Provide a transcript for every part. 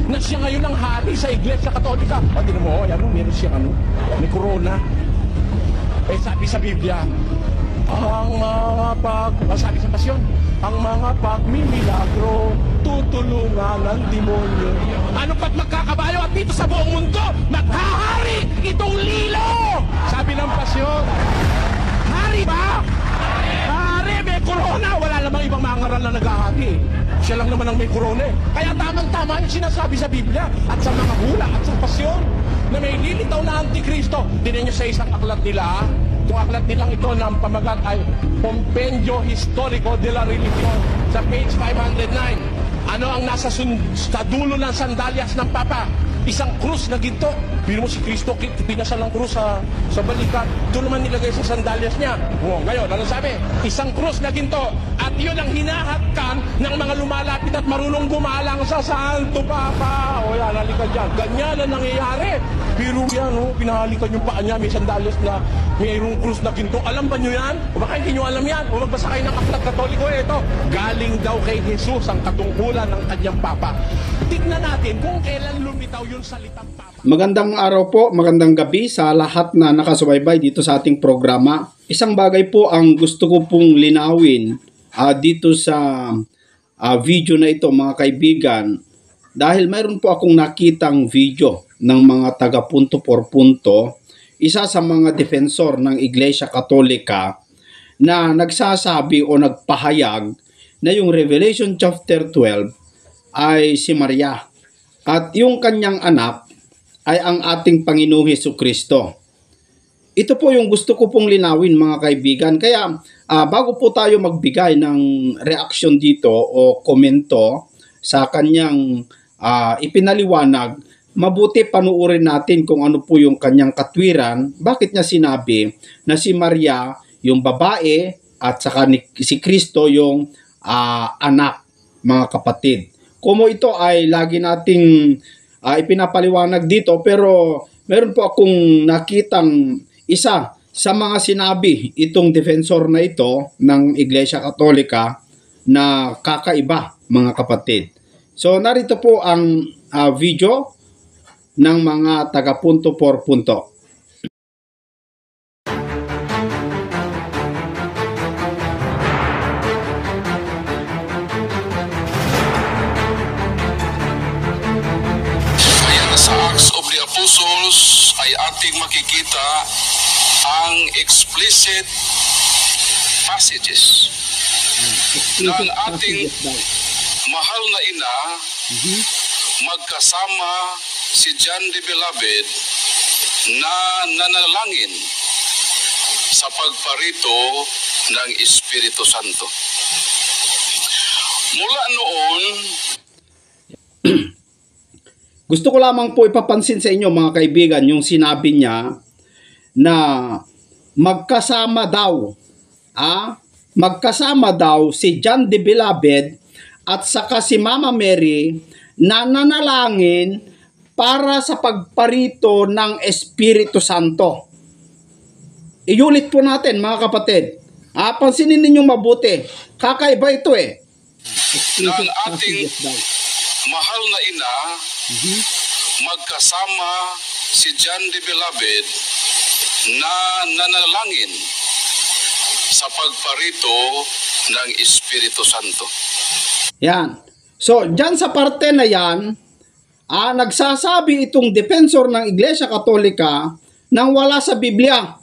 na siya ngayon ang hari sa Iglesia Katolika. O, tingnan mo, yan, meron siya may corona. Eh, sabi sa Biblia, sabi sa pasyon, ang mga pagmimilagro, tutulungan ng demonyo. Ano pa't magkakabayo at dito sa buong mundo, maghahari itong lilo! Sabi ng pasyon, hari ba? Hari, may corona! Wala namang ibang mga ngaral na naghahati. Siya lang naman ang may corona. Kaya tamang-tama yung sinasabi sa Biblia at sa mga hula at sa pasyon na may lilitaw na Antikristo. Dinan nyo sa isang aklat nila, itong aklat nilang ito na ang pamagat ay Compendio Historico de la Religion sa page 509. Ano ang nasa sa dulo ng sandalyas ng Papa? Isang krus na ginto. Biro mo si Kristo, pinasal ng krus sa balikat. Doon naman nilagay sa sandalyas niya. Ngayon, ano sabi? Isang krus na ginto. At yun ang hinahatkan ng mga lumalapit at marunong gumalang sa Santo Papa. O yan, halika dyan. Ganyan ang nangyayari. Biro yan, pinahalikan yung paa niya. May sandalyas na mayroong krus na ginto. Alam ba nyo yan? O baka hindi nyo alam yan? O magbasa kayo ng aklat Katoliko. Ito, galing daw kay Jesus ang katungkulan ng kanyang Papa. Tignan natin kung kailan lumitaw yung salitang Papa. Magandang araw po, magandang gabi sa lahat na nakasubaybay dito sa ating programa. Isang bagay po ang gusto ko pong linawin dito sa video na ito, mga kaibigan, dahil mayroon po akong nakitang video ng mga taga punto por punto, isa sa mga defensor ng Iglesia Katolika na nagsasabi o nagpahayag na yung Revelation chapter 12 ay si Maria at yung kanyang anak ay ang ating Panginoong Hesukristo. Ito po yung gusto ko pong linawin, mga kaibigan. Kaya bago po tayo magbigay ng reaksyon dito o komento sa kanyang ipinaliwanag, mabuti panuorin natin kung ano po yung kanyang katwiran. Bakit niya sinabi na si Maria yung babae at saka si Kristo yung anak, mga kapatid. Como ito ay lagi nating ipinapaliwanag dito, pero meron po akong nakitang isa sa mga sinabi itong defensor na ito ng Iglesia Katolika na kakaiba, mga kapatid. So narito po ang video ng mga taga punto por punto. Apostles ay ating makikita ang explicit passages ng ating mahal na ina magkasama si John the Beloved na nanalangin sa pagparito ng Espiritu Santo. Mula noon, gusto ko lamang po ipapansin sa inyo, mga kaibigan, yung sinabi niya na magkasama daw si John the Beloved at saka si Mama Mary na nanalangin para sa pagparito ng Espiritu Santo. Iulit po natin, mga kapatid. Pansinin ninyong mabuti. Kakaiba ito ng ating mahal na ina, magkasama si John the Beloved na nanalangin sa pagparito ng Espiritu Santo. Yan. So, dyan sa parte na yan, nagsasabi itong defensor ng Iglesia Katolika nang wala sa Biblia,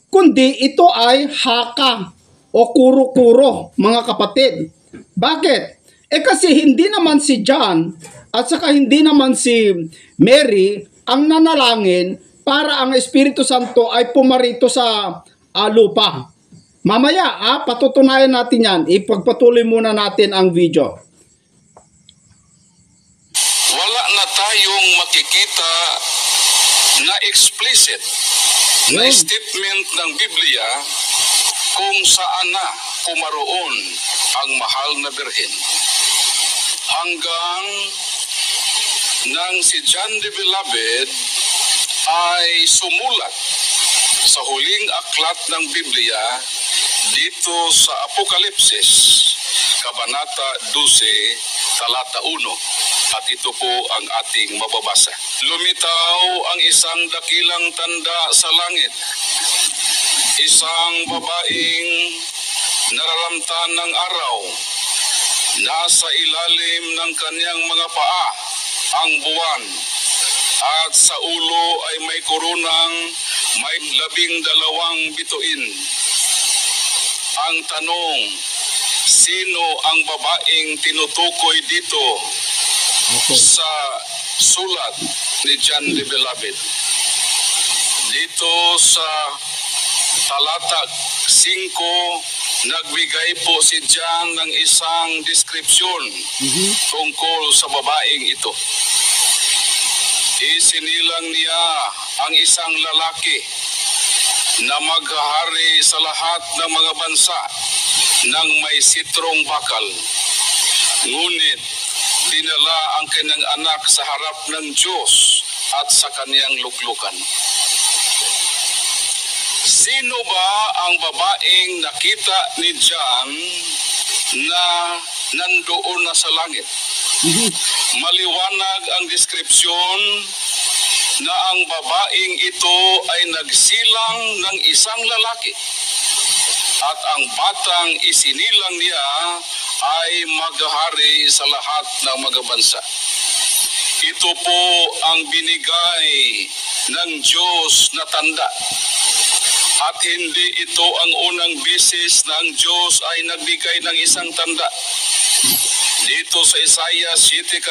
kundi ito ay haka o kuro-kuro, mga kapatid. Bakit? Kasi hindi naman si John at saka hindi naman si Mary ang nanalangin para ang Espiritu Santo ay pumarito sa lupa. Mamaya, patutunayan natin yan. Ipagpatuloy muna natin ang video. Wala na tayong makikita na explicit na statement ng Biblia kung saan na pumaroon ang mahal na Birhen. Hanggang nang si John the Beloved ay sumulat sa huling aklat ng Biblia dito sa Apokalipsis, Kabanata 12, talata 1. At ito po ang ating mababasa. Lumitaw ang isang dakilang tanda sa langit. Isang babaeng nararamtan ng araw. Nasa ilalim ng kanyang mga paa ang buwan. At sa ulo ay may korunang may 12 bituin. Ang tanong, sino ang babaeng tinutukoy dito sa sulat ni John the Beloved? Dito sa talata 5, nagbigay po si John ng isang deskripsyon tungkol sa babaeng ito. Isinilang niya ang isang lalaki na maghahari sa lahat ng mga bansa ng may sitrong bakal. Ngunit dinala ang kanyang anak sa harap ng Diyos at sa kanyang luklukan. Sino ba ang babaeng nakita ni John na nandoon na sa langit? Maliwanag ang deskripsyon na ang babaeng ito ay nagsilang ng isang lalaki at ang batang isinilang niya ay maghahari sa lahat ng mga bansa. Ito po ang binigay ng Diyos na tanda. At hindi ito ang unang beses na ang Diyos ay nagbigay ng isang tanda. Dito sa Isaiah 7:14,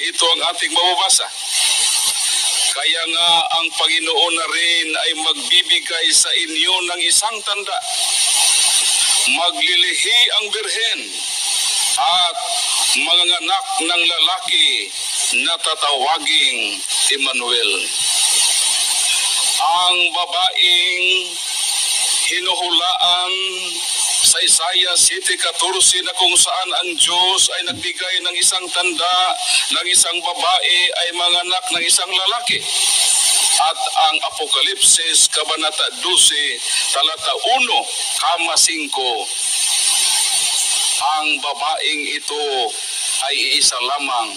ito ang ating mababasa. Kaya nga ang Panginoon na rin ay magbibigay sa inyo ng isang tanda. Maglilihi ang birhen at manganganak ng lalaki na tatawaging Emmanuel. Ang babaeng hinuhulaan sa Isaiah 7:14 na kung saan ang Diyos ay nagbigay ng isang tanda ng isang babae ay manganak ng isang lalaki. At ang Apokalipsis Kabanata 12, talata 1-5, ang babaeng ito ay iisa lamang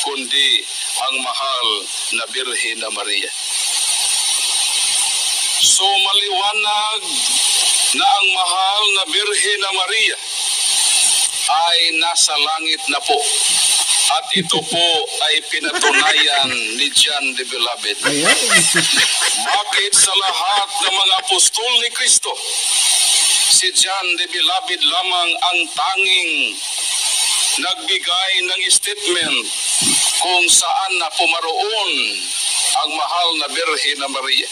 kundi ang mahal na Birhen na Maria. So maliwanag na ang mahal na Birhen na Maria ay nasa langit na po. At ito po ay pinatunayan ni John the Beloved. Bakit sa lahat ng mga apostol ni Kristo, si John the Beloved lamang ang tanging nagbigay ng statement kung saan na pumaroon ang mahal na Birhen na Maria?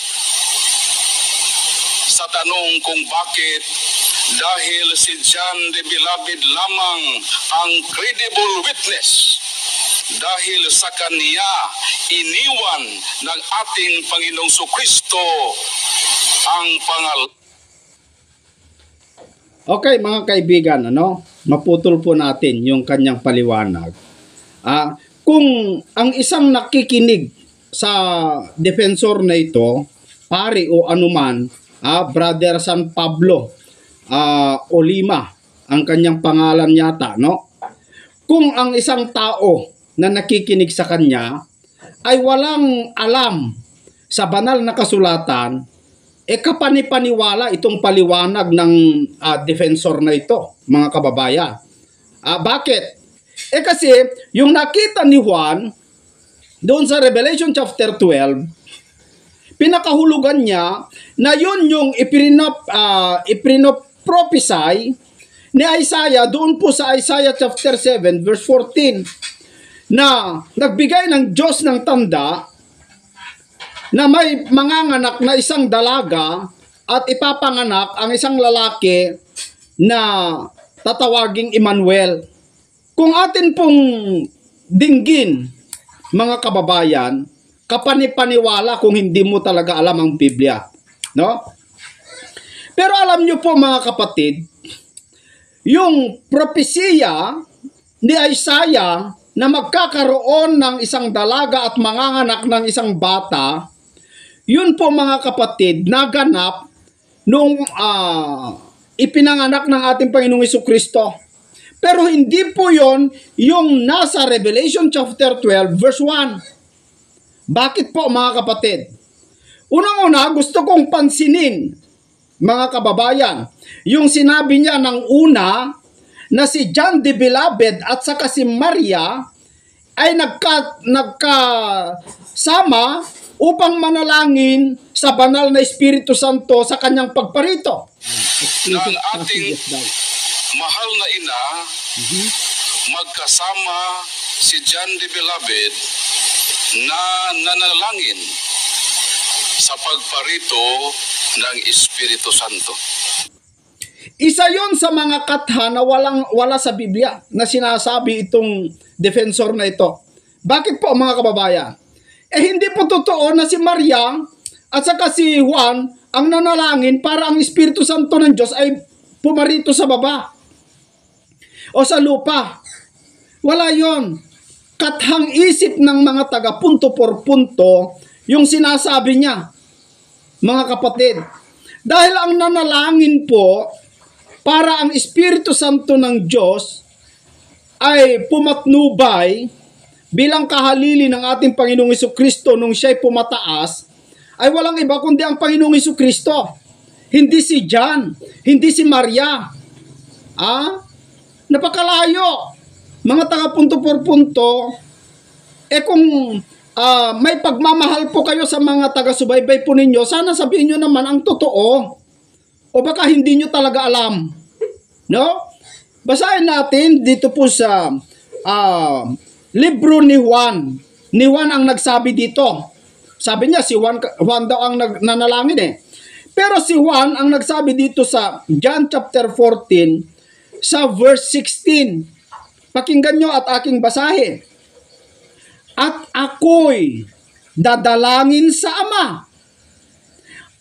Sa tanong kung bakit, dahil si John the Beloved lamang ang credible witness. Dahil sa kanya, iniwan ng ating Panginoong Kristo ang pangalan. Okay mga kaibigan, maputol po natin yung kanyang paliwanag. Kung ang isang nakikinig sa defensor na ito, pari o anuman, Brother San Pablo Olima, ang kanyang pangalan yata, Kung ang isang tao na nakikinig sa kanya ay walang alam sa banal na kasulatan, kapanipaniwala itong paliwanag ng defensor na ito, mga kababayan. Bakit? Kasi yung nakita ni Juan doon sa Revelation chapter 12, pinakahulugan niya na yun yung ipinoprophesy ni Isaiah doon po sa Isaiah chapter 7 verse 14 na nagbigay ng Diyos ng tanda na may manganganak na isang dalaga at ipapanganak ang isang lalaki na tatawaging Emmanuel. Kung atin pong dinggin, mga kababayan, kapanipaniwala kung hindi mo talaga alam ang Biblia, Pero alam nyo po mga kapatid, yung propesiya ni Isaiah na magkakaroon ng isang dalaga at manganganak ng isang bata, yun po mga kapatid, naganap nung ipinanganak ng ating Panginoong Jesucristo. Pero hindi po yon yung nasa Revelation chapter 12 verse 1. Bakit po mga kapatid? Unang-una, gusto kong pansinin, mga kababayan, yung sinabi niya ng una na si John the Beloved at saka si Maria ay nagkasama upang manalangin sa banal na Espiritu Santo sa kanyang pagparito. Na ang ating mahal na ina, magkasama si John the Beloved na nanalangin sa pagparito ng Espiritu Santo. Isa yon sa mga katha na wala sa Biblia na sinasabi itong defensor na ito. Bakit po mga kababayan? Hindi po totoo na si Maria at saka si Juan ang nanalangin para ang Espiritu Santo ng Diyos ay pumarito sa baba o sa lupa. Wala yon. Kathang isip ng mga taga punto por punto yung sinasabi niya, mga kapatid. Dahil ang nanalangin po para ang Espiritu Santo ng Diyos ay pumatnubay bilang kahalili ng ating Panginoong Jesucristo nung siya'y pumataas, ay walang iba kundi ang Panginoong Jesucristo. Hindi si John, hindi si Maria. Napakalayo. Mga taga punto por punto, kung may pagmamahal po kayo sa mga taga-subaybay po ninyo, sana sabihin nyo naman ang totoo. O baka hindi nyo talaga alam. No? Basahin natin dito po sa libro ni Juan. Ni Juan ang nagsabi dito. Sabi niya, si Juan daw ang nanalangin eh. Pero si Juan ang nagsabi dito sa John chapter 14 sa verse 16. Pakinggan nyo at aking basahin. At ako'y dadalangin sa Ama.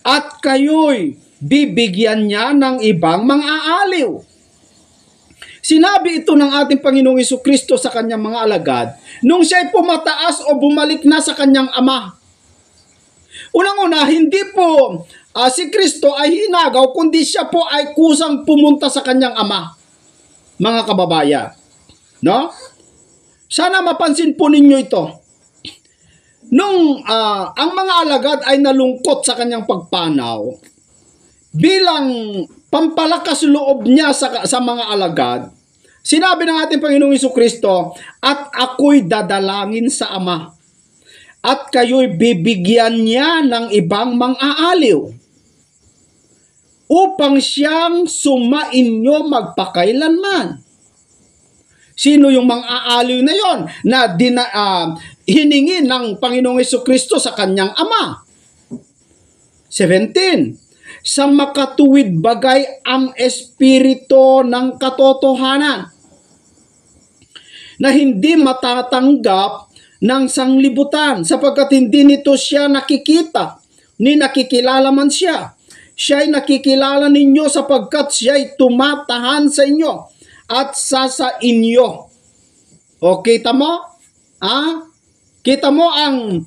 At kayo'y bibigyan niya ng ibang mang-aaliw. Sinabi ito ng ating Panginoong Jesucristo sa kanyang mga alagad nung siya'y pumataas o bumalik na sa kanyang Ama. Unang-una, hindi po si Kristo ay hinagaw, kundi siya po ay kusang pumunta sa kanyang Ama. Mga kababayan. No? Sana mapansin po ninyo ito. Nung ang mga alagad ay nalungkot sa kanyang pagpanaw, bilang pampalakas loob niya sa mga alagad, sinabi ng ating Panginoong Jesucristo, at ako'y dadalangin sa Ama, at kayo'y bibigyan niya ng ibang mang-aaliw, upang siyang sumainyo magpakailanman. Sino yung mang-aaliw na yon na hiningi ng Panginoong Jesucristo sa kanyang Ama? 17. Sa makatuwid bagay ang espiritu ng katotohanan na hindi matatanggap ng sanglibutan sapagkat hindi nito siya nakikita ni nakikilala man siya. Siya'y nakikilala ninyo sapagkat siya'y tumatahan sa inyo at sa inyo. O kita mo? Kita mo ang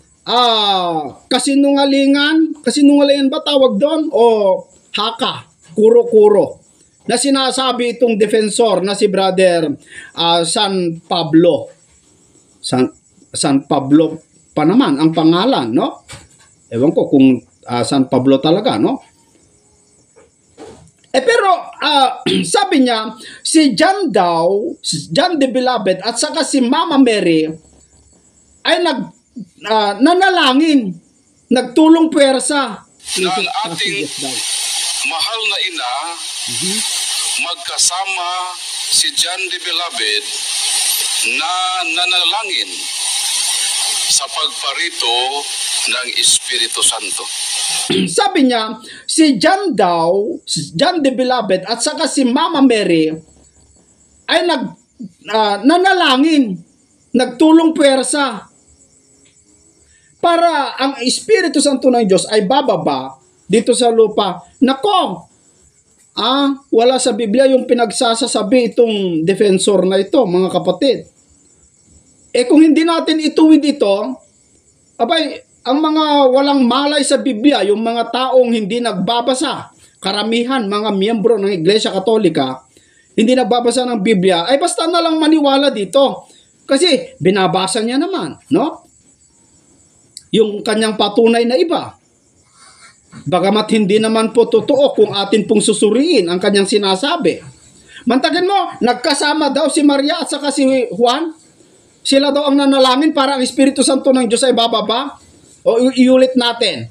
kasinungalingan ba tawag doon? O haka, kuro-kuro, na sinasabi itong defensor na si Brother San Pablo. San Pablo pa naman ang pangalan, no? Ewan ko kung San Pablo talaga, no? Pero sabi niya, si John the Beloved at saka si Mama Mary ay nanalangin, nagtulong puwersa. Na ang ating mahal na ina, magkasama si John the Beloved na nanalangin sa pagparito ng Espiritu Santo. Sabi niya, si John the Beloved at saka si Mama Mary ay nanalangin, nagtulong puwersa para ang Espiritu Santo ng Diyos ay bababa dito sa lupa. Nako, wala sa Biblia yung pinagsasasabi itong defensor na ito, mga kapatid. Kung hindi natin ituwid ito, ang mga walang malay sa Biblia, yung mga taong hindi nagbabasa, karamihan mga miyembro ng Iglesia Katolika, hindi nagbabasa ng Biblia, ay basta na lang maniwala dito. Kasi binabasa niya naman, no? Yung kanyang patunay na iba. Bagamat hindi naman po totoo kung atin pong susuriin ang kanyang sinasabi. Mantakin mo, nagkasama daw si Maria at saka si Juan. Sila daw ang nanalangin para ang Espiritu Santo ng Diyos ay bababa. O iulit natin,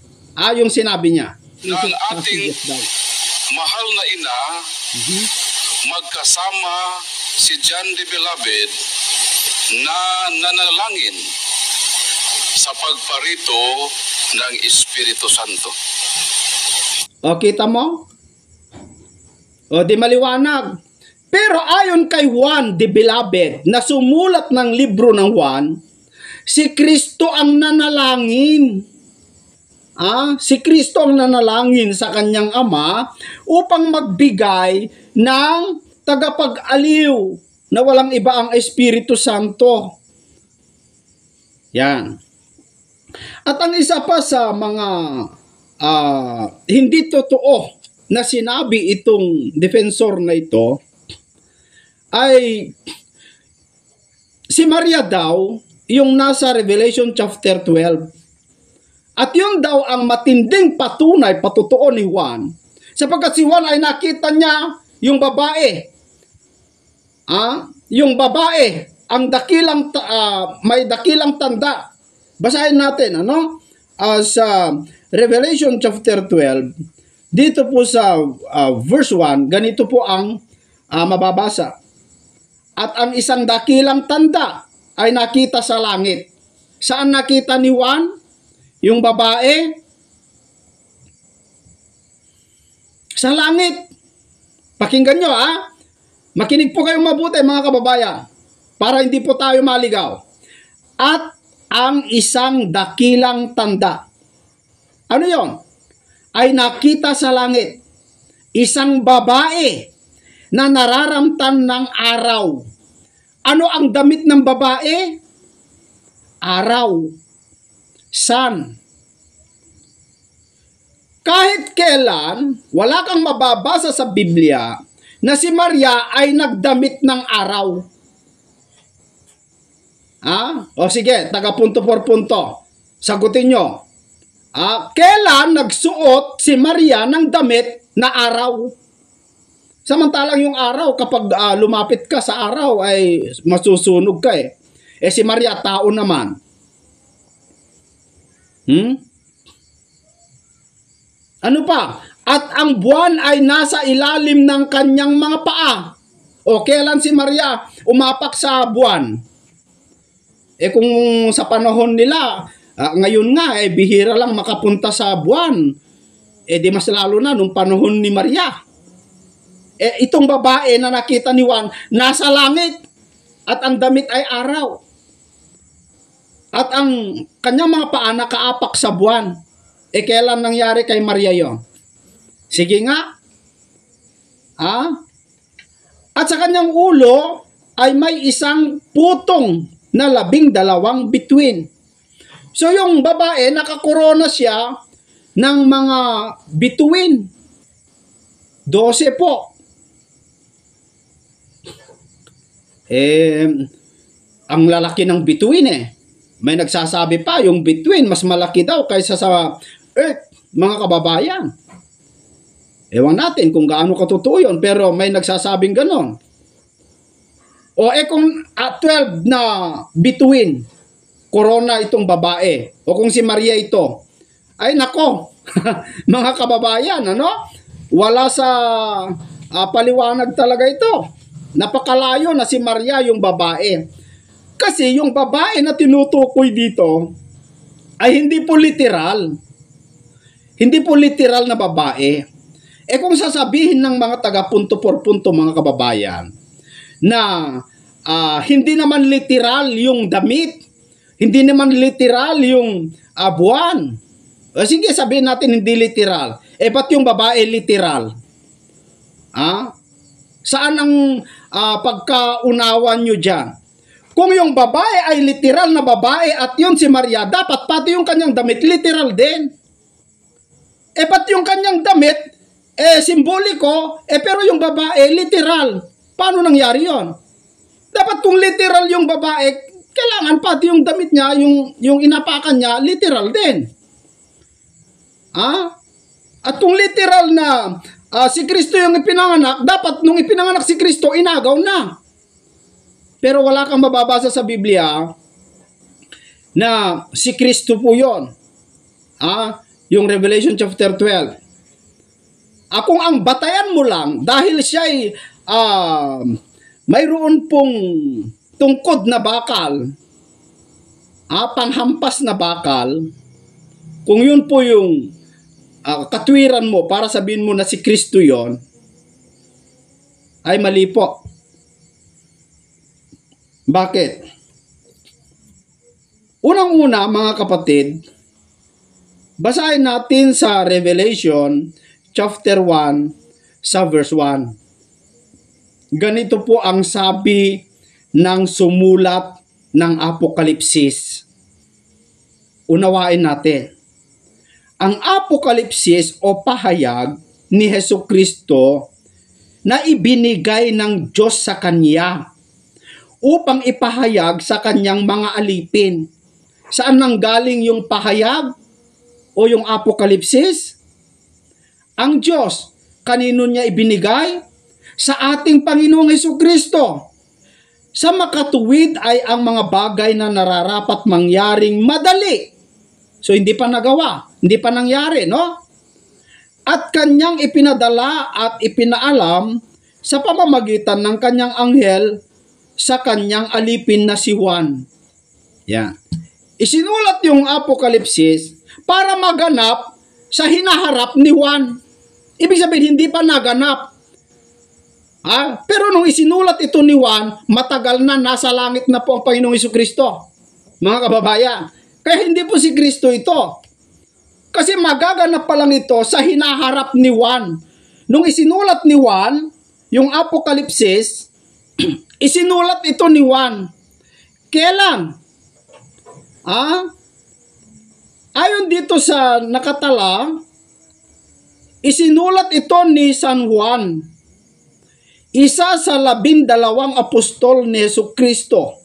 yung sinabi niya. Na ang ating mahal na ina, magkasama si John the Beloved na nanalangin sa pagparito ng Espiritu Santo. O, kita mo? O, di maliwanag. Pero ayon kay Juan the Beloved na sumulat ng libro ng Juan, si Kristo ang nanalangin. Si Kristo ang nanalangin sa kanyang Ama upang magbigay ng tagapag-aliw na walang iba ang Espiritu Santo. Yan. At ang isa pa sa mga hindi totoo na sinabi itong defensor na ito ay si Maria daw yung nasa Revelation chapter 12. At yun daw ang matinding patunay, patotoo ni Juan. Sapagkat si Juan ay nakita niya yung babae. Yung babae, ang dakilang may dakilang tanda. Basahin natin, sa Revelation chapter 12, dito po sa verse 1, ganito po ang mababasa. At ang isang dakilang tanda ay nakita sa langit. Saan nakita ni Juan? Yung babae? Sa langit. Pakinggan nyo, Makinig po kayong mabuti, mga kababayan, para hindi po tayo maligaw. At ang isang dakilang tanda. Ano yon? Ay nakita sa langit. Isang babae na nararamtan ng araw. Ano ang damit ng babae? Araw. Sun. Kahit kailan, wala kang mababasa sa Biblia na si Maria ay nagdamit ng araw. O sige, taga punto por punto. Sagutin nyo. Kailan nagsuot si Maria ng damit na araw? Samantalang yung araw, kapag lumapit ka sa araw, ay masusunog ka eh. Si Maria, tao naman. Ano pa? At ang buwan ay nasa ilalim ng kanyang mga paa. O kailan si Maria umapak sa buwan? Kung sa panahon nila, ngayon nga, bihira lang makapunta sa buwan. Di mas lalo na nung panahon ni Maria. Itong babae na nakita ni Juan, nasa langit. At ang damit ay araw. At ang kanyang mga paa nakaapak sa buwan. Kailan nangyari kay Maria yon? Sige nga. At sa kanyang ulo ay may isang putong na 12 bituin. So yung babae, nakakorona siya ng mga bituin. 12 po. Ang lalaki ng bituin May nagsasabi pa, yung bituin, mas malaki daw kaysa sa earth, mga kababayan. Ewan natin kung gaano katotoo yun, pero may nagsasabing ganon. Kung 12 na bituin, corona itong babae, o kung si Maria ito, ay nako, mga kababayan, wala sa paliwanag talaga ito. Napakalayo na si Maria yung babae. Kasi yung babae na tinutukoy dito ay hindi po literal. Hindi po literal na babae. Kung sasabihin ng mga taga punto por punto, mga kababayan, na hindi naman literal yung damit, hindi naman literal yung buwan. Sige, sabihin natin hindi literal. Ba't yung babae literal? Saan ang pagkaunawan nyo dyan? Kung yung babae ay literal na babae at yun si Maria, dapat pati yung kanyang damit literal din. Ba't yung kanyang damit simboliko, pero yung babae literal. Paano nangyari yon? Dapat kung literal yung babae, kailangan pati yung damit niya, yung inapakan niya, literal din. At kung literal na si Kristo yung ipinanganak, dapat nung ipinanganak si Kristo, inagaw na. Pero wala kang mababasa sa Biblia na si Kristo po yun. Yung Revelation chapter 12. Kung ang batayan mo lang, dahil siya ay mayroon pong tungkod na bakal, panghampas na bakal, kung yun po yung katwiran mo para sabihin mo na si Kristo yon, ay mali po. Bakit? Unang-una, mga kapatid, basahin natin sa Revelation chapter 1 sa verse 1. Ganito po ang sabi ng sumulat ng Apokalipsis. Unawain natin. Ang Apokalipsis o pahayag ni Hesukristo na ibinigay ng Diyos sa Kanya upang ipahayag sa Kanyang mga alipin. Saan nanggaling yung pahayag o yung Apokalipsis? Ang Diyos, kanino niya ibinigay? Sa ating Panginoong Hesukristo. Sa makatuwid ay ang mga bagay na nararapat mangyaring madali. So hindi pa nagawa, hindi pa nangyari, no? At kanyang ipinadala at ipinaalam sa pamamagitan ng kanyang anghel sa kanyang alipin na si Juan. Yan. Isinulat yung Apokalipsis para maganap sa hinaharap ni Juan. Ibig sabihin, hindi pa naganap. Pero nung isinulat ito ni Juan, matagal na, nasa langit na po ang Panginoong Hesukristo. Mga kababayan, kaya hindi po si Kristo ito. Kasi magaganap pa lang ito sa hinaharap ni Juan. Nung isinulat ni Juan, yung Apokalipsis, isinulat ito ni Juan. Kailan? Ayon dito sa nakatala, isinulat ito ni San Juan, isa sa 12 apostol ni Hesukristo,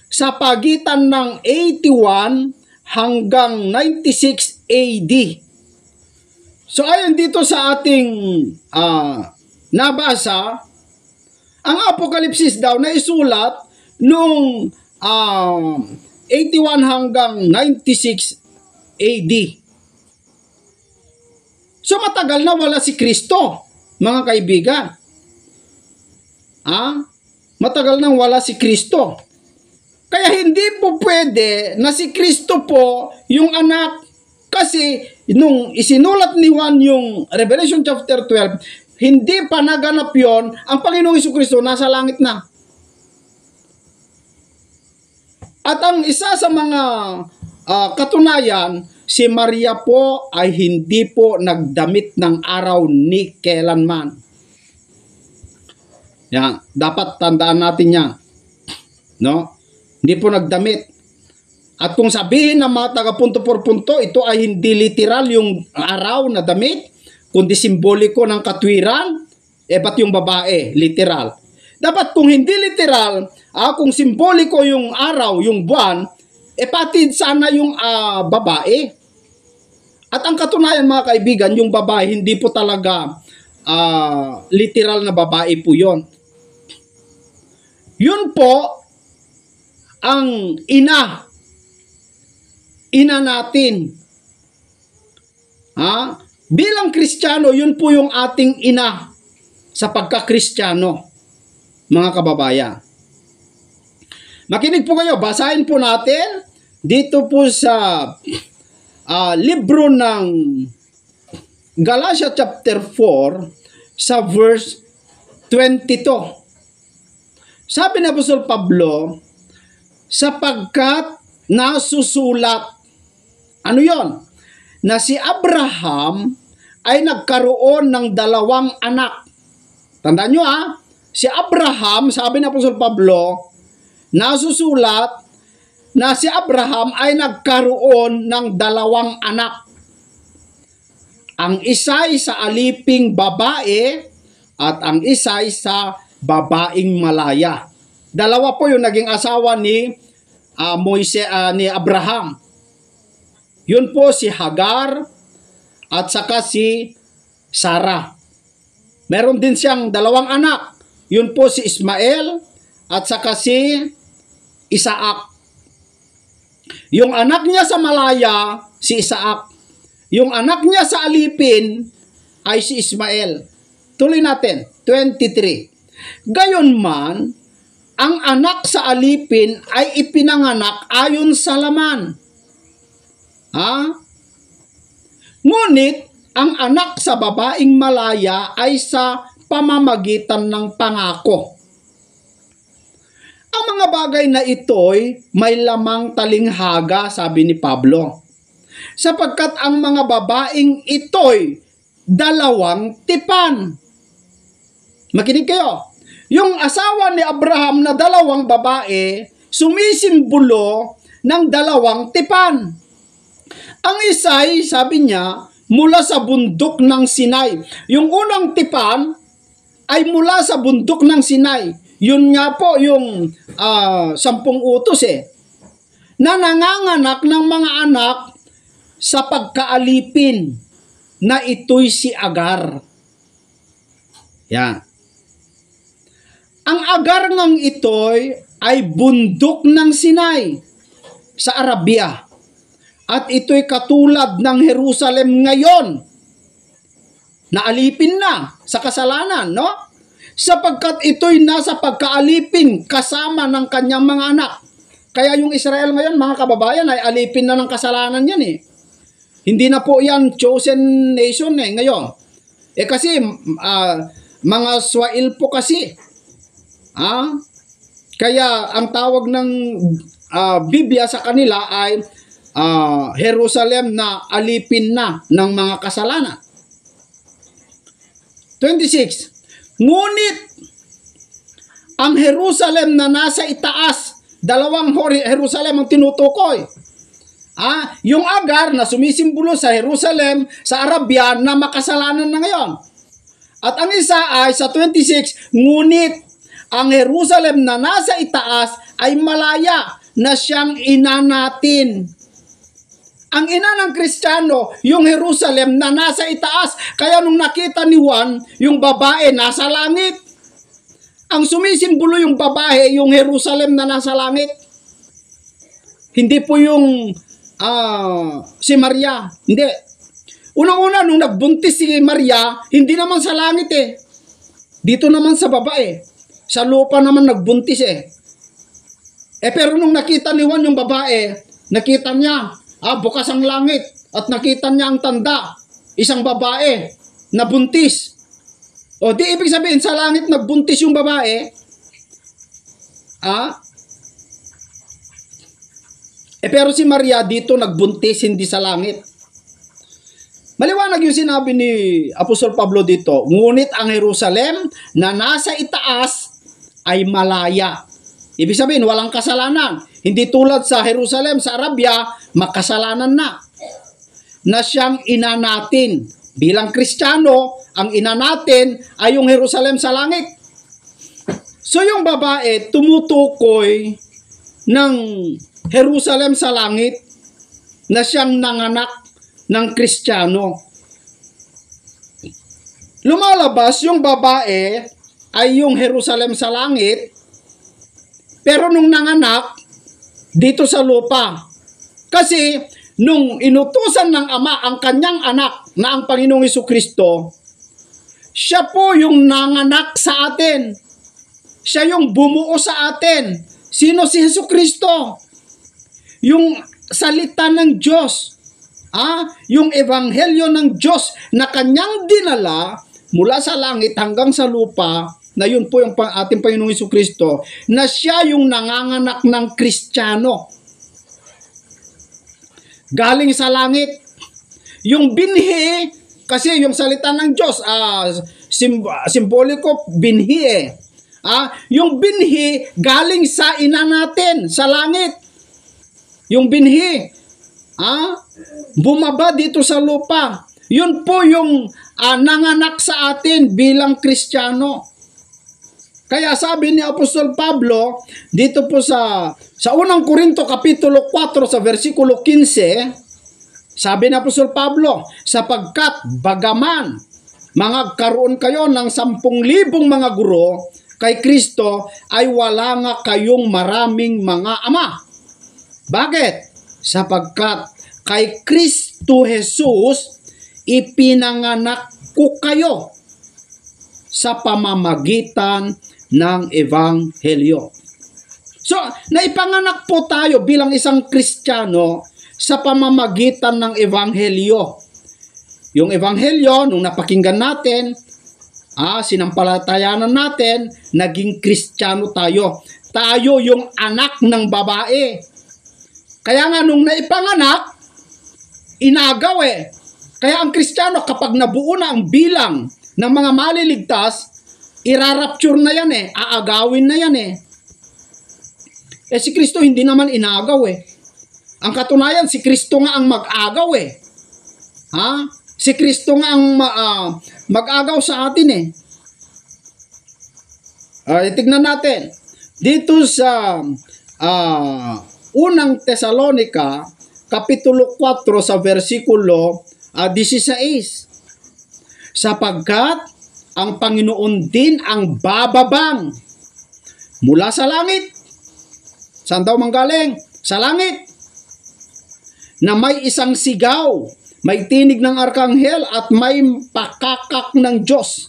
sa pagitan ng 81 hanggang 96 AD. So ayon dito sa ating nabasa, ang Apokalipsis daw na isulat noong 81 hanggang 96 AD. So matagal na wala si Kristo, mga kaibigan. Matagal nang wala si Kristo. Kaya hindi po pwede na si Kristo po yung anak. Kasi nung isinulat ni Juan yung Revelation chapter 12, hindi pa naganap yon, ang Panginoong Hesukristo nasa langit na. At ang isa sa mga katunayan, si Maria po ay hindi po nagdamit ng araw ni kailanman. Yan, dapat tandaan natin yan. No? Hindi po nagdamit. At kung sabihin ng mga taga-punto por punto, ito ay hindi literal yung araw na damit, kundi simboliko ng katwiran, ba't yung babae, literal. Dapat kung hindi literal, kung simboliko yung araw, yung buwan, pati sana yung babae. At ang katunayan, mga kaibigan, yung babae, hindi po talaga literal na babae po yon. Yun po ang ina natin. Bilang Kristiyano, yun po yung ating ina sa pagka-Kristiyano, mga kababayan. Makinig po kayo, basahin po natin dito po sa libro ng Galatia chapter 4 sa verse 22. Sabi ni Apostol Pablo, sapagkat nasusulat, ano yon? Na si Abraham ay nagkaroon ng 2 anak. Tandaan nyo si Abraham, sabi ni Apostol Pablo, nasusulat na si Abraham ay nagkaroon ng 2 anak. Ang isa ay sa aliping babae at ang isa ay sa babaeng malaya. Dalawa po yung naging asawa ni ni Abraham. Yun po si Hagar at saka si Sarah. Meron din siyang dalawang anak. Yun po si Ismael at saka si Isaac. Yung anak niya sa malaya, si Isaac. Yung anak niya sa alipin ay si Ismael. Tuloy natin, 23. Gayunman, ang anak sa alipin ay ipinanganak ayon sa laman. Ngunit, ang anak sa babaeng malaya ay sa pamamagitan ng pangako. Ang mga bagay na ito'y may lamang talinghaga, sabi ni Pablo. Sapagkat ang mga babaeng ito'y dalawang tipan. Makinig kayo. Yung asawa ni Abraham na dalawang babae, sumisimbolo ng dalawang tipan. Ang isa'y, sabi niya, mula sa bundok ng Sinai. Yung unang tipan ay mula sa bundok ng Sinai. Yun nga po yung 10 utos na nanganganak ng mga anak sa pagkaalipin na ito'y si Agar. Yan. Ang Agar ng ito'y ay bundok ng Sinai sa Arabia. At ito'y katulad ng Jerusalem ngayon na alipin na sa kasalanan, no? Sapagkat ito'y nasa pagkaalipin kasama ng kanyang mga anak. Kaya yung Israel ngayon, mga kababayan, ay alipin na ng kasalanan yan Hindi na po yan chosen nation ngayon. Kasi mga Swail po kasi. Kaya ang tawag ng Biblia sa kanila ay Jerusalem na alipin na ng mga kasalanan. 26. Ngunit ang Jerusalem na nasa itaas, dalawang Jerusalem ang tinutukoy. Yung Agar na sumisimbolo sa Jerusalem sa Arabia na makasalanan na ngayon. At ang isa ay sa 26, ngunit ang Jerusalem na nasa itaas ay malaya na siyang ina natin. Ang ina ng Kristiyano, yung Jerusalem na nasa itaas. Kaya nung nakita ni Juan, yung babae nasa langit. Ang sumisimbolo yung babae, yung Jerusalem na nasa langit. Hindi po yung si Maria. Hindi. Unang-una, nung nagbuntis si Maria, hindi naman sa langit Dito naman sa babae. Sa lupa naman nagbuntis pero nung nakita ni Juan yung babae, nakita niya, bukas ang langit at nakita niya ang tanda, isang babae na buntis. O di ibig sabihin sa langit nagbuntis yung babae. Pero si Maria dito nagbuntis, hindi sa langit. Maliwanag yung sinabi ni Apostol Pablo dito, ngunit ang Jerusalem na nasa itaas ay malaya. Ibig sabihin, walang kasalanan. Hindi tulad sa Jerusalem, sa Arabia, makasalanan na. Na siyang ina natin. Bilang Kristiyano, ang ina natin ay yung Jerusalem sa langit. So yung babae, tumutukoy ng Jerusalem sa langit na siyang nanganak ng Kristiyano. Lumalabas yung babae ay yung Jerusalem sa langit, pero nung nanganak, dito sa lupa. Kasi, nung inutusan ng Ama ang kanyang anak na ang Panginoong Jesucristo, siya po yung nanganak sa atin. Siya yung bumuo sa atin. Sino si Jesucristo? Yung salita ng Diyos. Yung ebanghelyo ng Diyos na kanyang dinala mula sa langit hanggang sa lupa, na yun po yung ating Panginoong Jesucristo, na siya yung nanganganak ng Kristiyano. Galing sa langit. Yung binhi, kasi yung salita ng Diyos, simboliko binhi yung binhi, galing sa ina natin, sa langit. Yung binhi, bumaba dito sa lupa. Yun po yung nanganak sa atin bilang Kristiyano. Kaya sabi ni Apostol Pablo dito po sa unang Korinto kapitulo 4 sa versikulo 15, sabi ni Apostol Pablo, sapagkat bagaman mangagkaroon kayo ng 10,000 mga guro, kay Kristo ay wala nga kayong maraming mga ama. Bakit? Sapagkat kay Kristo Jesus ipinanganak ko kayo sa pamamagitan ng Ebanghelyo. So, naipanganak po tayo bilang isang Kristiyano sa pamamagitan ng Ebanghelyo. Yung Ebanghelyo, nung napakinggan natin, sinampalatayanan natin, naging Kristiyano tayo. Tayo yung anak ng babae. Kaya nga nung naipanganak, inagaw eh. Kaya ang Kristiyano, kapag nabuo na ang bilang ng mga maliligtas, irarapture na yan eh. Aagawin na yan eh. Si Kristo hindi naman inagaw eh. Ang katunayan, si Kristo nga ang mag-agaw eh. Si Kristo nga ang mag-agaw sa atin eh. Tignan natin. Dito sa unang Tesalonica, kapitulo 4 sa versikulo 16. Sapagkat ang Panginoon din ang bababang mula sa langit. Saan daw manggaling? Sa langit. Na may isang sigaw, may tinig ng arkanghel at may pakakak ng Diyos.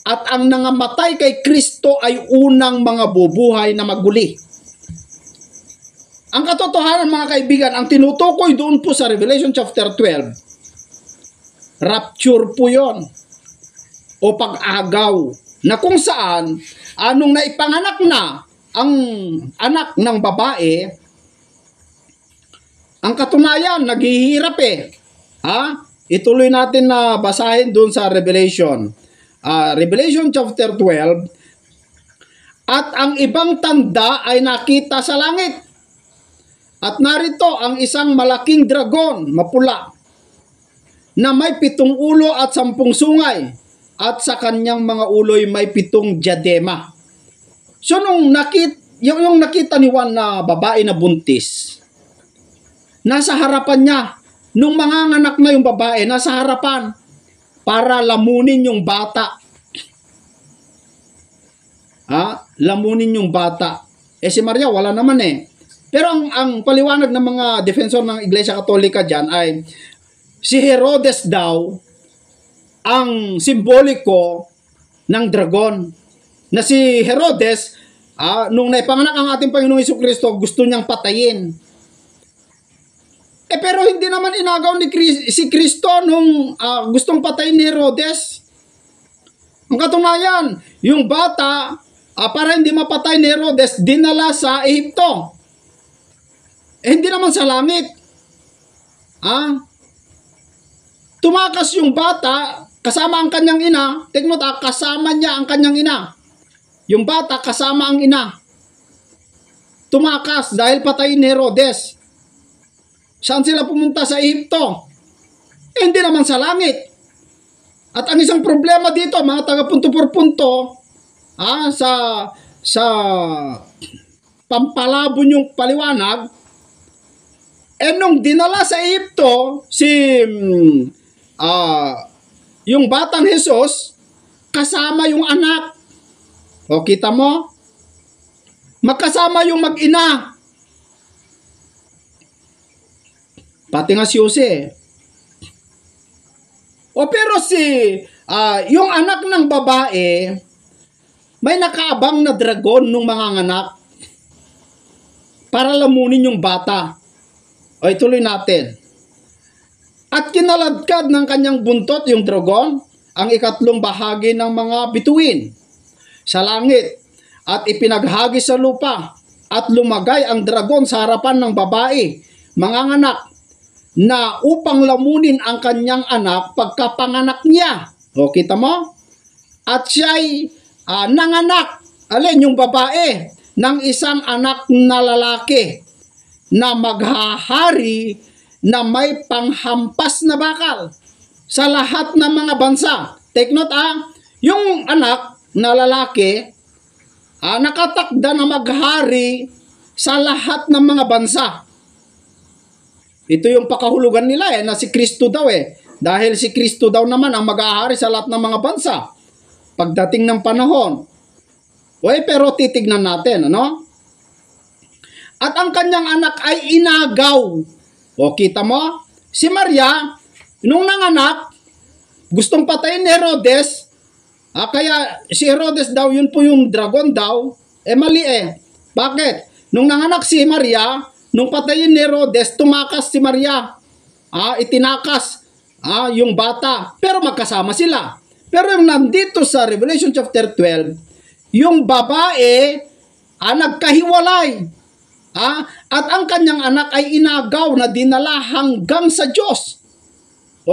At ang nangamatay kay Kristo ay unang mga bubuhay na maguli. Ang katotohanan mga kaibigan, ang tinutukoy doon po sa Revelation chapter 12, rapture po yon o pag-agaw, na kung saan anong naipanganak na ang anak ng babae, ang katunayan, naghihirap eh. Ituloy natin na basahin doon sa Revelation. Revelation chapter 12. At ang ibang tanda ay nakita sa langit. At narito ang isang malaking dragon, mapula, na may 7 ulo at 10 sungay. At sa kanyang mga ulo'y may 7 diadema. So nung yung nakita ni Juan na babae na buntis, nasa harapan niya, nung manganganak na yung babae, nasa harapan, para lamunin yung bata. Lamunin yung bata. Si Maria, wala naman eh. Pero ang paliwanag ng mga defensor ng Iglesia Katolika dyan ay, si Herodes daw, ang simboliko ng dragon. Na si Herodes, nung naipanganak ang ating Panginoong Jesucristo, gusto niyang patayin. Pero hindi naman inagaw si Kristo nung gustong patayin ni Herodes. Ang katunayan, yung bata, para hindi mapatay ni Herodes, dinala sa Ehipto. Hindi naman sa langit. Tumakas yung bata, kasama ang kanyang ina. Take note, kasama niya ang kanyang ina. Yung bata, kasama ang ina. Tumakas dahil patayin ni Herodes. Saan sila pumunta? Sa Ehipto. Hindi naman sa langit. At ang isang problema dito, mga taga-punto por punto, sa pampalabon yung paliwanag, nung dinala sa Ehipto, yung batang Jesus, kasama yung anak. O, kita mo? Magkasama yung mag-ina. Pati nga si Jose. Pero yung anak ng babae, may nakaabang na dragon nung manganganak para lamunin yung bata. Ituloy natin. At kinaladkad ng kanyang buntot yung dragon, ang 3 bahagi ng mga bituin sa langit, at ipinaghagi sa lupa, at lumagay ang dragon sa harapan ng babae, manganganak, na upang lamunin ang kanyang anak pagkapanganak niya. O, kita mo? At siya'y nanganak, yung babae, ng isang anak na lalaki, na maghahari na may panghampas na bakal sa lahat ng mga bansa. Take note, yung anak na lalaki, nakatakda na maghari sa lahat ng mga bansa. Ito yung pakahulugan nila na si Kristo daw Dahil si Kristo daw naman ang mag-ahari sa lahat ng mga bansa pagdating ng panahon. Pero titignan natin, ano? At ang kanyang anak ay inagaw. Kita mo? Si Maria, nung nanganak, gustong patayin ni Herodes. Kaya si Herodes daw, yun po yung dragon daw. Mali Bakit? Nung nanganak si Maria, nung patayin ni Herodes, tumakas si Maria. Itinakas yung bata. Pero magkasama sila. Pero yung nandito sa Revelation chapter 12, yung babae, nagkahiwalay. At ang kanyang anak ay inagaw na dinala hanggang sa Diyos.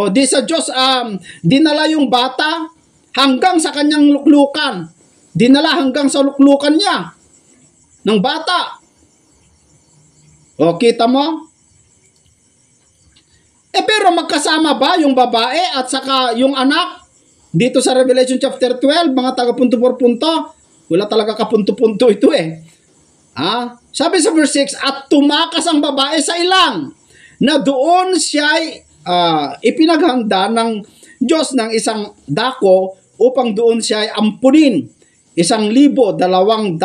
Di sa Diyos, dinala yung bata hanggang sa kanyang luklukan. Dinala hanggang sa luklukan niya ng bata. Kita mo? Pero magkasama ba yung babae at saka yung anak? Dito sa Revelation chapter 12, mga taga-punto-punto, wala talaga kapunto-punto ito Sabi sa verse 6, at tumakas ang babae sa ilang, na doon siya ipinaghanda ng Diyos ng isang dako upang doon siya ampunin 1,260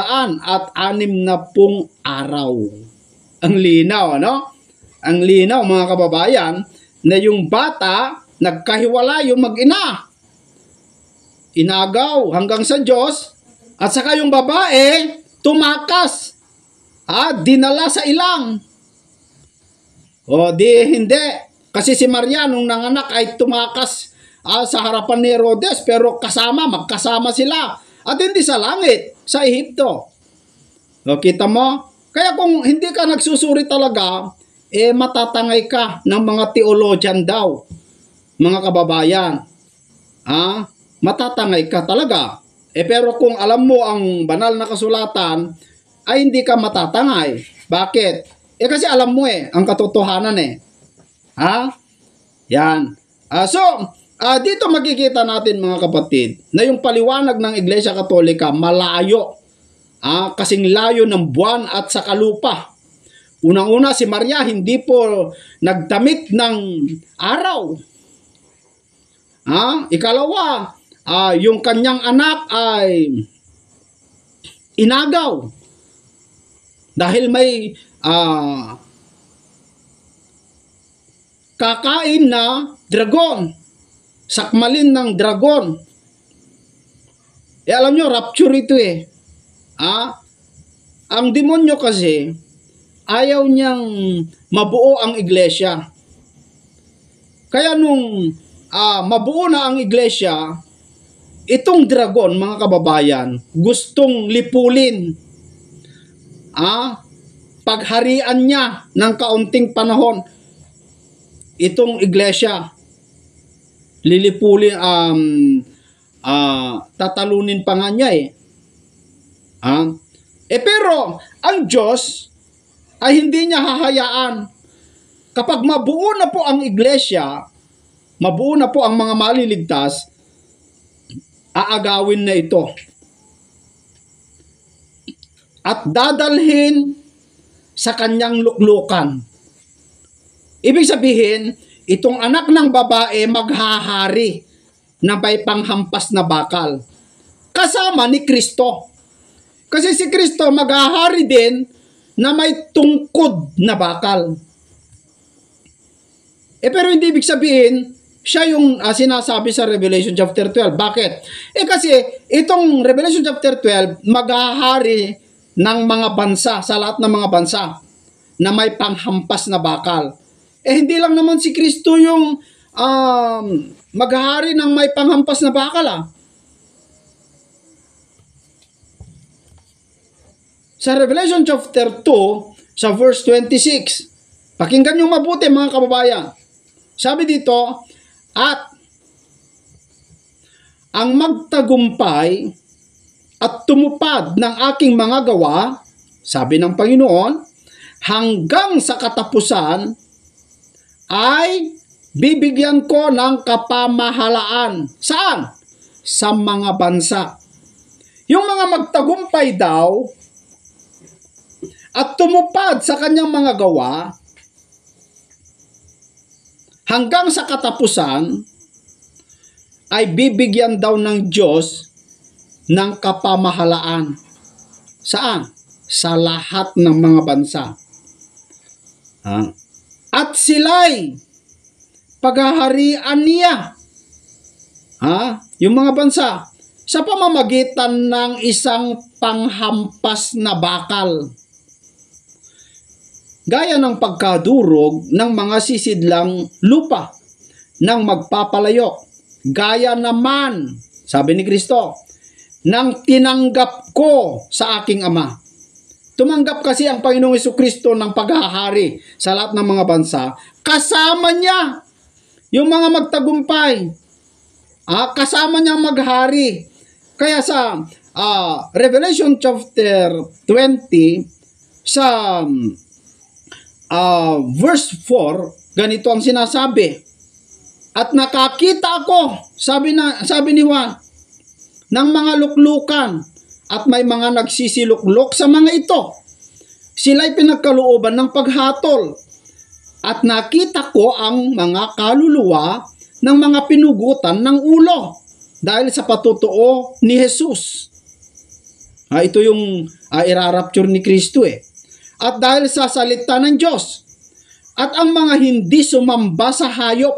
araw. Ang linaw, ano? Ang linaw, mga kababayan, na yung bata, nagkahiwala yung mag-ina. Inagaw hanggang sa Diyos, at saka yung babae, tumakas. Dinala sa ilang. Hindi. Kasi si Maria nung nanganak ay tumakas sa harapan ni Herodes, pero magkasama sila. At hindi sa langit, sa Ehipto. Kita mo? Kaya kung hindi ka nagsusuri talaga, matatangay ka ng mga theologian daw. Mga kababayan. Matatangay ka talaga. Pero kung alam mo ang banal na kasulatan, ay hindi ka matatangay. Bakit? Kasi alam mo ang katotohanan Yan. Dito makikita natin, mga kapatid, na yung paliwanag ng Iglesia Katolika malayo. Kasing layo ng buwan at sa lupa. Unang-una, si Maria hindi po nagdamit ng araw. Ikalawa, yung kanyang anak ay inagaw. Dahil may kakain na dragon. Sakmalin ng dragon. Alam nyo, rapture ito Ang demonyo kasi, ayaw niyang mabuo ang iglesia. Kaya nung mabuo na ang iglesia, itong dragon, mga kababayan, gustong lipulin. Pagharian niya ng kaunting panahon itong iglesia. Lilipulin, tatalunin pa nga niya pero ang Diyos ay hindi niya hahayaan. Kapag mabuo na po ang iglesia, mabuo na po ang mga maliligtas, aagawin na ito. At dadalhin sa kanyang luklukan. Ibig sabihin, itong anak ng babae maghahari na may panghampas na bakal. Kasama ni Kristo. Kasi si Kristo maghahari din na may tungkod na bakal. Pero hindi ibig sabihin, siya yung sinasabi sa Revelation chapter 12. Bakit? Kasi itong Revelation chapter 12, maghahari ng mga bansa, sa lahat ng mga bansa, na may panghampas na bakal. Hindi lang naman si Kristo yung maghahari ng may panghampas na bakal. Sa Revelation chapter 2, sa verse 26, pakinggan nyo mabuti, mga kababayan. Sabi dito, at ang magtagumpay at tumupad ng aking mga gawa, sabi ng Panginoon, hanggang sa katapusan, ay bibigyan ko ng kapamahalaan. Saan? Sa mga bansa. Yung mga magtagumpay daw at tumupad sa kanyang mga gawa hanggang sa katapusan ay bibigyan daw ng Diyos ng kapamahalaan. Saan? Sa lahat ng mga bansa. At sila'y paghaharian niya. Yung mga bansa sa pamamagitan ng isang panghampas na bakal. Gaya ng pagkadurog ng mga sisidlang lupa ng magpapalayok. Gaya naman, sabi ni Kristo, nang tinanggap ko sa aking Ama. Tumanggap kasi ang Panginoong Jesucristo ng paghahari sa lahat ng mga bansa. Kasama niya yung mga magtagumpay. Kasama niya maghari. Kaya sa Revelation chapter 20, sa verse 4, ganito ang sinasabi. At nakakita ako, sabi ni Juan, ng mga luklukan at may mga nagsisiluklok sa mga ito. Sila'y pinagkalooban ng paghatol. At nakita ko ang mga kaluluwa ng mga pinugutan ng ulo dahil sa patutuo ni Jesus. Ito yung irarapture ni Kristo At dahil sa salita ng Diyos. At ang mga hindi sumamba sa hayop.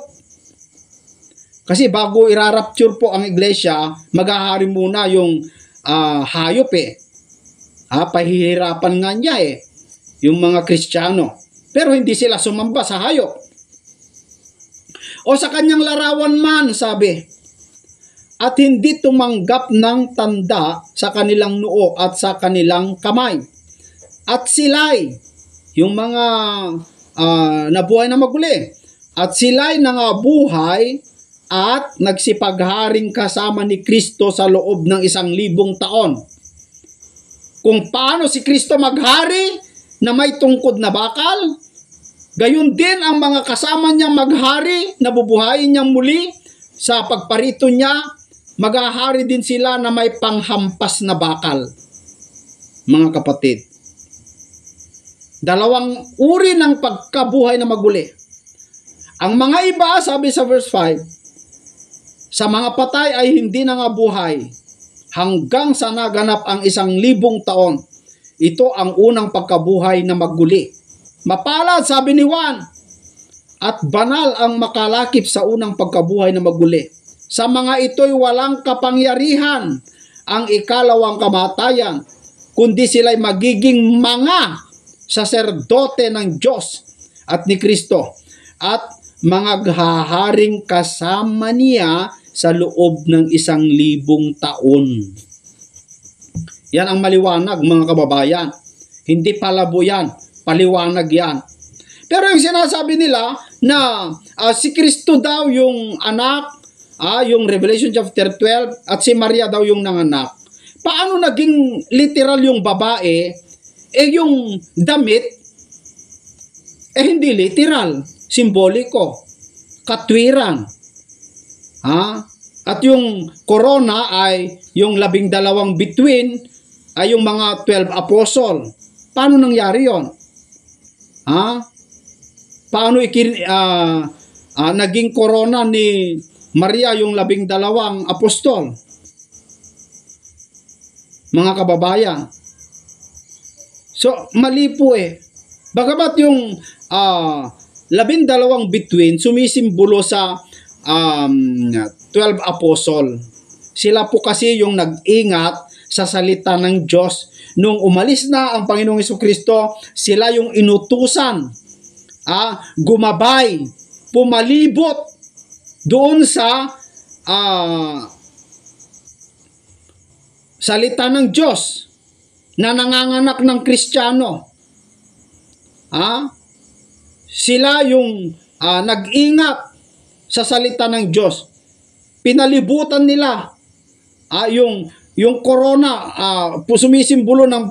Kasi bago irarapture po ang iglesia, maghahari muna yung hayop pahihirapan nga niya yung mga Kristiyano. Pero hindi sila sumamba sa hayop. O sa kanyang larawan man, sabi, at hindi tumanggap ng tanda sa kanilang noo at sa kanilang kamay. At sila'y, yung mga nabuhay na maguli, at sila'y nangabuhay at nagsipagharing kasama ni Kristo sa loob ng 1,000 taon. Kung paano si Kristo maghari na may tungkod na bakal, gayon din ang mga kasama niyang maghari na bubuhayin niyang muli sa pagparito niya, maghahari din sila na may panghampas na bakal. Mga kapatid, dalawang uri ng pagkabuhay na maguli. Ang mga iba, sabi sa verse 5, sa mga patay ay hindi nangabuhay hanggang sa naganap ang 1,000 taon. Ito ang unang pagkabuhay na maguli. Mapalad, sabi ni Juan, at banal ang makalakip sa unang pagkabuhay na maguli. Sa mga ito'y walang kapangyarihan ang ikalawang kamatayan, kundi sila'y magiging mga saserdote ng Diyos at ni Kristo at mga haharing kasama niya sa loob ng 1,000 taon. Yan ang maliwanag, mga kababayan. Hindi palabo yan, paliwanag yan. Pero yung sinasabi nila na si Kristo daw yung anak, yung Revelation chapter 12, at si Maria daw yung nanganak. Paano naging literal yung babae, yung damit, hindi literal, simboliko, katwiran. At yung corona ay yung 12 bituin ay yung mga 12 apostle. Paano nangyari yon? Paano naging corona ni Maria yung 12 apostol? Mga kababayan. So, mali po Bagamat yung 12 bituin sumisimbolo sa 12 apostol. Sila po kasi yung nag-ingat sa salita ng Diyos. Nung umalis na ang Panginoong Jesucristo, sila yung inutusan, gumabay, pumalibot doon sa salita ng Diyos na nanganganak ng Kristiyano. Sila yung nag-ingat sa salita ng Diyos. Pinalibutan nila yung corona, sumisimbolo ng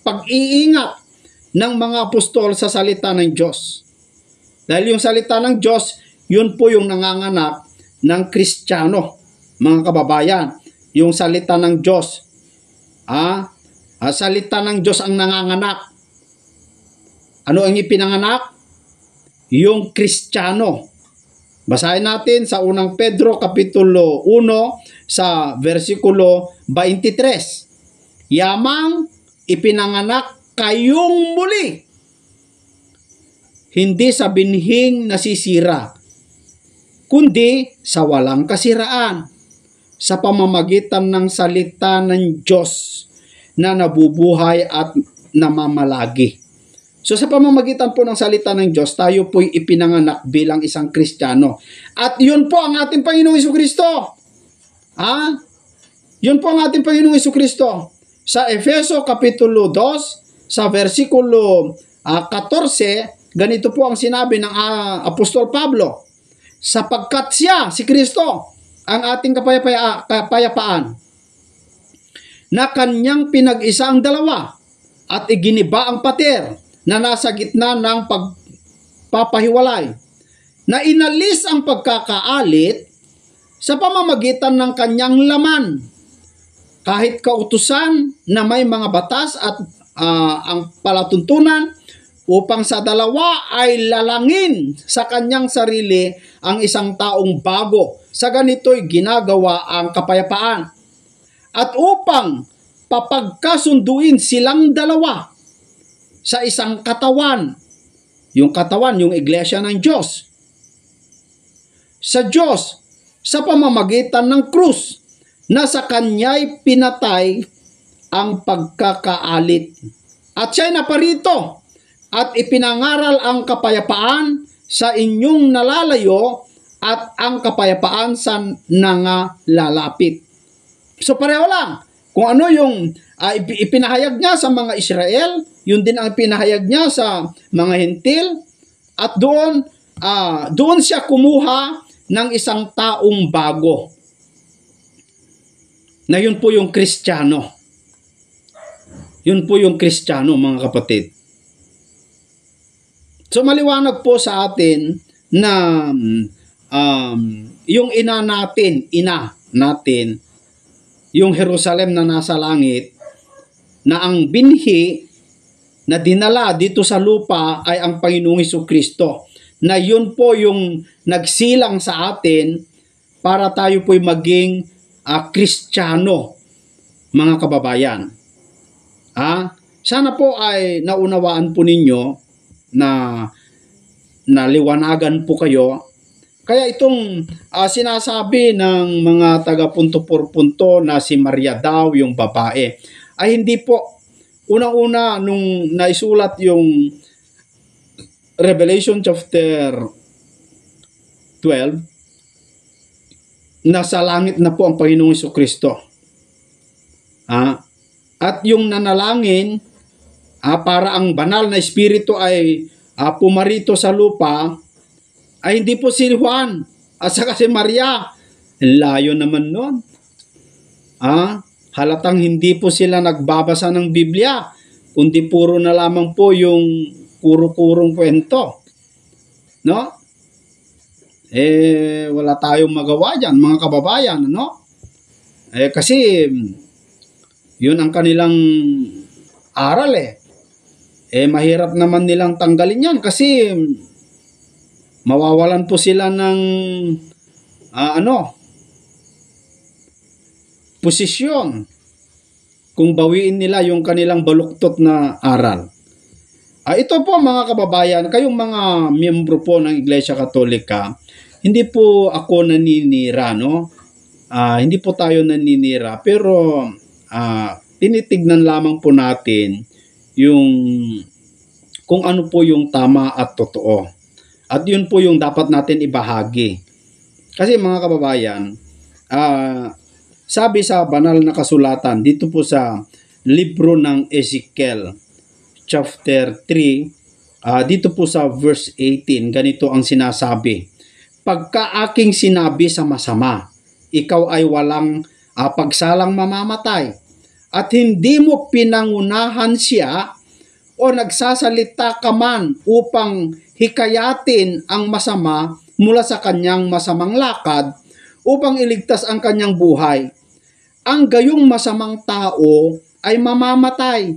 pag-iingat ng mga apostol sa salita ng Diyos. Dahil yung salita ng Diyos, yun po yung nanganganak ng Kristiyano, mga kababayan. yung salita ng Diyos. Salita ng Diyos ang nanganganak. Ano ang ipinanganak? Yung Kristiyano. Basahin natin sa unang Pedro Kapitulo 1 sa versikulo 23. Yamang ipinanganak kayong muli, hindi sa binhing nasisira, kundi sa walang kasiraan, sa pamamagitan ng salita ng Diyos na nabubuhay at namamalagi. So sa pamamagitan po ng salita ng Diyos, tayo po'y ipinanganak bilang isang Kristiyano. At yun po ang ating Panginoong Jesucristo. Yun po ang ating Panginoong Jesucristo. Sa Efeso Kapitulo 2, sa versikulo 14, ganito po ang sinabi ng Apostol Pablo. Sapagkat siya, si Kristo, ang ating kapayapaan, na kanyang pinag-isa ang dalawa at iginiba ang pader na nasa gitna ng pagpapahiwalay, na inalis ang pagkakaalit sa pamamagitan ng kanyang laman, kahit kautusan na may mga batas at ang palatuntunan, upang sa dalawa ay lalangin sa kanyang sarili ang isang taong bago. Sa ganito'y ginagawa ang kapayapaan. At upang papagkasunduin silang dalawa sa isang katawan, yung katawan, yung iglesia ng Diyos, sa Diyos, sa pamamagitan ng krus, na sa kanya'y pinatay ang pagkakaalit. At siya'y naparito at ipinangaral ang kapayapaan sa inyong nalalayo at ang kapayapaan sa nangalalapit. So pareho lang. Kung ano yung ipinahayag niya sa mga Israel, yun din ang pinahayag niya sa mga Hentil. At doon siya kumuha ng isang taong bago, na yun po yung Kristiyano. Yun po yung Kristiyano, mga kapatid. So maliwanag po sa atin na yung ina natin, yung Jerusalem na nasa langit, na ang binhi na dinala dito sa lupa ay ang Panginoong Jesucristo, na yun po yung nagsilang sa atin para tayo po'y maging Kristiyano, mga kababayan. Sana po ay naunawaan po ninyo, na naliwanagan po kayo. Kaya itong sinasabi ng mga taga Punto por Punto na si Maria daw yung babae, ay hindi po. Unang-una nung naisulat yung Revelation chapter 12, nasa langit na po ang Panginoong Jesucristo. At yung nanalangin, para ang banal na espiritu ay pumarito sa lupa, ay hindi po si Juan at saka si Maria. Layo naman nun. Halatang hindi po sila nagbabasa ng Biblia, kundi puro na lamang po yung kuro-kurong kwento. No? Wala tayong magawa dyan, mga kababayan. No? Kasi yun ang kanilang aral mahirap naman nilang tanggalin yan kasi mawawalan po sila ng posisyon kung bawiin nila yung kanilang baluktot na aral. Ito po, mga kababayan, kayong mga miyembro po ng Iglesia Katolika, hindi po ako naninira, no? Hindi po tayo naninira, pero tinitignan lamang po natin yung kung ano po yung tama at totoo. At yun po yung dapat natin ibahagi. Kasi mga kababayan, sabi sa banal na kasulatan, dito po sa libro ng Ezekiel, chapter 3, dito po sa verse 18, ganito ang sinasabi. Pagka aking sinabi sa masama, ikaw ay walang pagsalang mamamatay, at hindi mo pinangunahan siya o nagsasalita ka man upang hikayatin ang masama mula sa kanyang masamang lakad upang iligtas ang kanyang buhay, ang gayong masamang tao ay mamamatay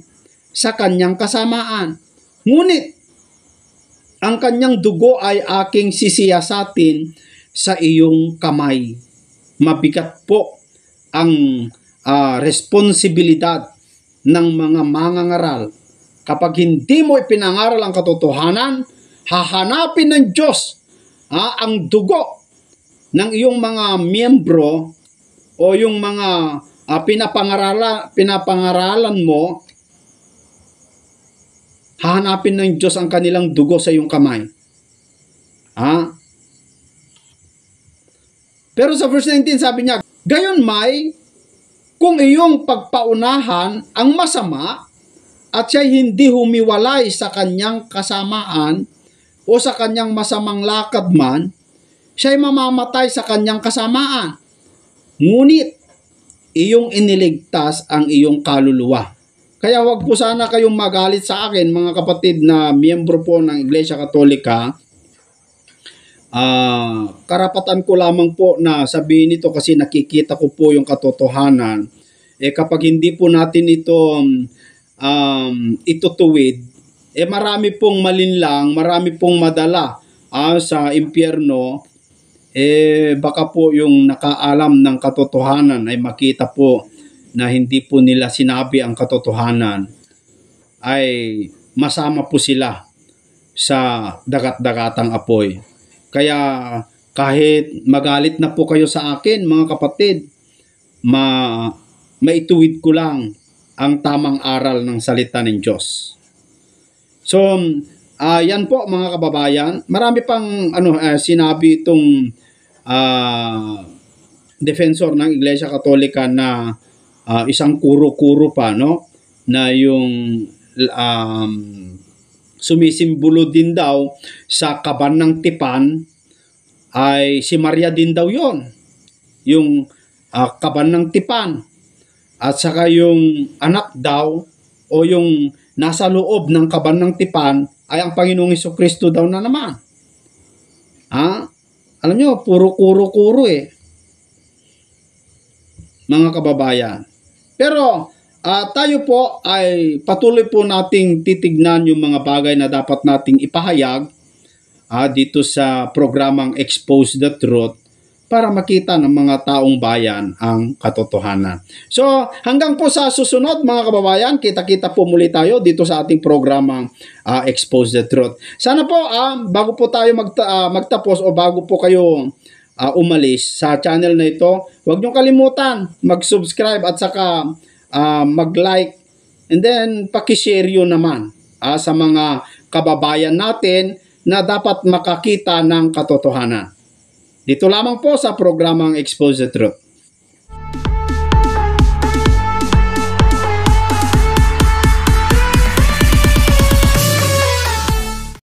sa kanyang kasamaan. Ngunit, ang kanyang dugo ay aking sisiyasatin sa iyong kamay. Mabigat po ang responsibilidad ng mga mangangaral. Kapag hindi mo ipinangaral ang katotohanan, hahanapin ng Diyos ang dugo ng iyong mga miyembro o yung mga pinapangaralan mo, hahanapin ng Diyos ang kanilang dugo sa iyong kamay. Pero sa verse 19 sabi niya, gayon may, kung iyong pagpaunahan ang masama at siya'y hindi humiwalay sa kanyang kasamaan o sa kanyang masamang lakad man, siya'y mamamatay sa kanyang kasamaan. Ngunit, iyong iniligtas ang iyong kaluluwa. Kaya wag po sana kayong magalit sa akin, mga kapatid na miyembro po ng Iglesia Katolika. Karapatan ko lamang po na sabihin ito kasi nakikita ko po yung katotohanan. Kapag hindi po natin ito itutuwid, marami pong malinlang, marami pong madala sa impyerno. Baka po yung nakaalam ng katotohanan ay makita po na hindi po nila sinabi ang katotohanan, ay masama po sila sa dagat-dagatang apoy. Kaya kahit magalit na po kayo sa akin, mga kapatid, maituwid ko lang ang tamang aral ng salita ng Diyos. So, yan po mga kababayan. Marami pang sinabi itong defensor ng Iglesia Katolika na isang kuro-kuro pa, no? Na yung sumisimbolo din daw sa kaban ng tipan ay si Maria din daw yon. Yung kaban ng tipan. At saka yung anak daw o yung nasa loob ng kaban ng tipan ay ang Panginoong Hesukristo daw na naman. Alam nyo, puro kuro-kuro mga kababayan. Pero tayo po ay patuloy po nating titignan yung mga bagay na dapat nating ipahayag dito sa programang Expose the Truth para makita ng mga taong bayan ang katotohanan. So, hanggang po sa susunod mga kababayan, kita-kita po muli tayo dito sa ating programang Expose the Truth. Sana po, bago po tayo magtapos o bago po kayo umalis sa channel na ito, huwag niyong kalimutan mag-subscribe at saka mag-like, and then pakishare yun naman sa mga kababayan natin na dapat makakita ng katotohanan. Dito lamang po sa programang Expose the Truth.